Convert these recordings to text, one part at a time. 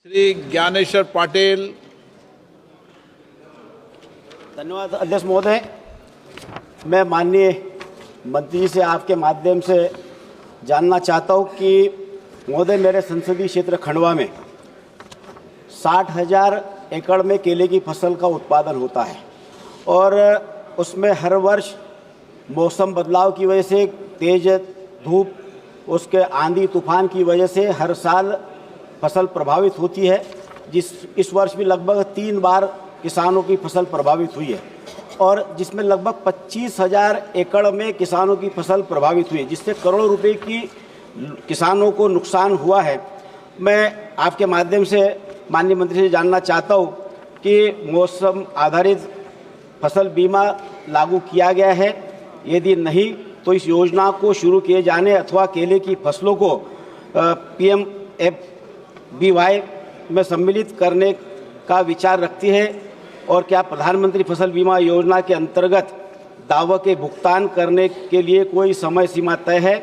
श्री ज्ञानेश्वर पाटिल। धन्यवाद अध्यक्ष महोदय। मैं माननीय मंत्री जी से आपके माध्यम से जानना चाहता हूं कि महोदय मेरे संसदीय क्षेत्र खंडवा में 60,000 एकड़ में केले की फसल का उत्पादन होता है और उसमें हर वर्ष मौसम बदलाव की वजह से, तेज धूप, उसके आंधी तूफान की वजह से हर साल फसल प्रभावित होती है। इस वर्ष भी लगभग 3 बार किसानों की फसल प्रभावित हुई है और जिसमें लगभग 25,000 एकड़ में किसानों की फसल प्रभावित हुई है, जिससे करोड़ों रुपए की किसानों को नुकसान हुआ है। मैं आपके माध्यम से माननीय मंत्री से जानना चाहता हूं कि मौसम आधारित फसल बीमा लागू किया गया है, यदि नहीं तो इस योजना को शुरू किए जाने अथवा केले की फसलों को PMFBY में सम्मिलित करने का विचार रखती है, और क्या प्रधानमंत्री फसल बीमा योजना के अंतर्गत दावों के भुगतान करने के लिए कोई समय सीमा तय है?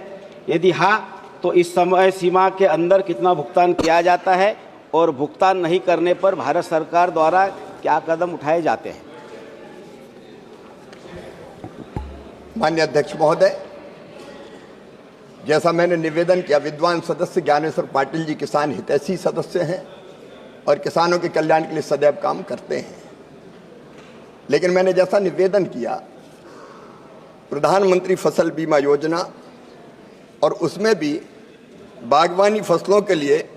यदि हाँ, तो इस समय सीमा के अंदर कितना भुगतान किया जाता है और भुगतान नहीं करने पर भारत सरकार द्वारा क्या कदम उठाए जाते हैं? माननीय अध्यक्ष महोदय, जैसा मैंने निवेदन किया, विद्वान सदस्य ज्ञानेश्वर पाटिल जी किसान हितैषी सदस्य हैं और किसानों के कल्याण के लिए सदैव काम करते हैं। लेकिन मैंने जैसा निवेदन किया, प्रधानमंत्री फसल बीमा योजना और उसमें भी बागवानी फसलों के लिए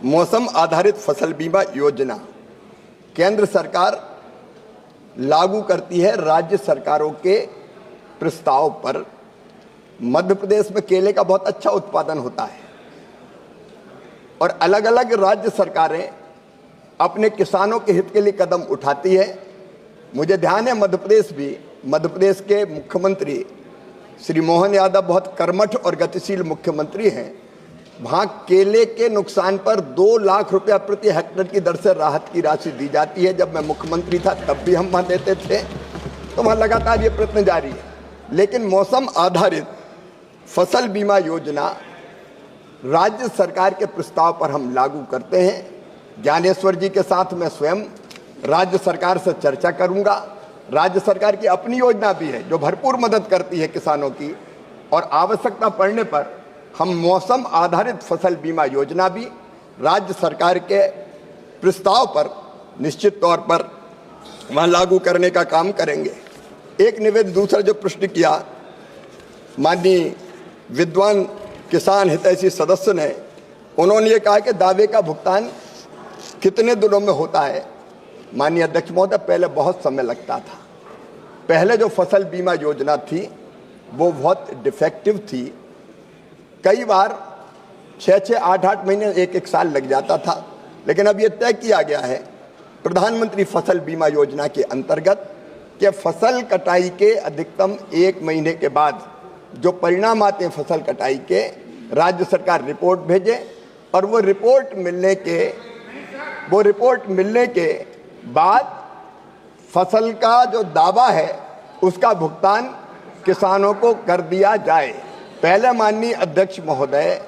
मौसम आधारित फसल बीमा योजना केंद्र सरकार लागू करती है राज्य सरकारों के प्रस्ताव पर। मध्य प्रदेश में केले का बहुत अच्छा उत्पादन होता है और अलग अलग राज्य सरकारें अपने किसानों के हित के लिए कदम उठाती है। मुझे ध्यान है मध्य प्रदेश के मुख्यमंत्री श्री मोहन यादव बहुत कर्मठ और गतिशील मुख्यमंत्री हैं। वहाँ केले के नुकसान पर 2 लाख रुपया प्रति हेक्टेयर की दर से राहत की राशि दी जाती है। जब मैं मुख्यमंत्री था तब भी हम वहाँ देते थे, तो वहाँ लगातार ये प्रयत्न जारी है। लेकिन मौसम आधारित फसल बीमा योजना राज्य सरकार के प्रस्ताव पर हम लागू करते हैं। ज्ञानेश्वर जी के साथ मैं स्वयं राज्य सरकार से चर्चा करूंगा। राज्य सरकार की अपनी योजना भी है जो भरपूर मदद करती है किसानों की, और आवश्यकता पड़ने पर हम मौसम आधारित फसल बीमा योजना भी राज्य सरकार के प्रस्ताव पर निश्चित तौर पर वहाँ लागू करने का काम करेंगे। एक निवेदन, दूसरा जो प्रश्न किया माननीय विद्वान किसान हितैषी सदस्य ने, उन्होंने ये कहा कि दावे का भुगतान कितने दिनों में होता है। माननीय अध्यक्ष महोदय, पहले बहुत समय लगता था। पहले जो फसल बीमा योजना थी वो बहुत डिफेक्टिव थी। कई बार 6-6, 8-8 महीने, 1-1 साल लग जाता था। लेकिन अब ये तय किया गया है प्रधानमंत्री फसल बीमा योजना के अंतर्गत कि फसल कटाई के अधिकतम 1 महीने के बाद जो परिणाम आते हैं फसल कटाई के, राज्य सरकार रिपोर्ट भेजे और वो रिपोर्ट मिलने के बाद फसल का जो दावा है उसका भुगतान किसानों को कर दिया जाए। पहले माननीय अध्यक्ष महोदय,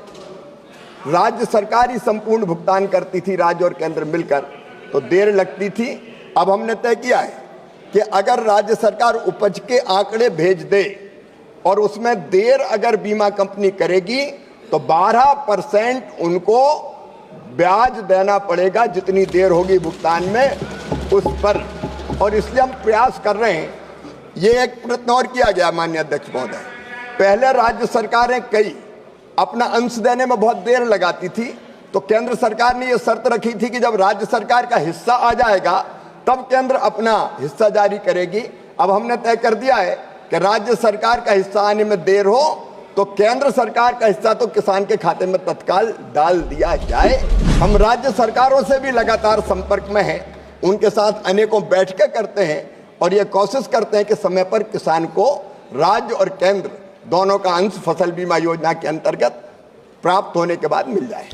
राज्य सरकार ही संपूर्ण भुगतान करती थी, राज्य और केंद्र मिलकर, तो देर लगती थी। अब हमने तय किया है कि अगर राज्य सरकार उपज के आंकड़े भेज दे और उसमें देर अगर बीमा कंपनी करेगी तो 12% उनको ब्याज देना पड़ेगा, जितनी देर होगी भुगतान में उस पर। और इसलिए हम प्रयास कर रहे हैं। ये एक प्रयत्न और किया गया माननीय अध्यक्ष महोदय। पहले राज्य सरकारें कई अपना अंश देने में बहुत देर लगाती थी, तो केंद्र सरकार ने ये शर्त रखी थी कि जब राज्य सरकार का हिस्सा आ जाएगा तब केंद्र अपना हिस्सा जारी करेगी। अब हमने तय कर दिया है कि राज्य सरकार का हिस्सा आने में देर हो तो केंद्र सरकार का हिस्सा तो किसान के खाते में तत्काल डाल दिया जाए। हम राज्य सरकारों से भी लगातार संपर्क में हैं, उनके साथ अनेकों बैठकें करते हैं और ये कोशिश करते हैं कि समय पर किसान को राज्य और केंद्र दोनों का अंश फसल बीमा योजना के अंतर्गत प्राप्त होने के बाद मिल जाए।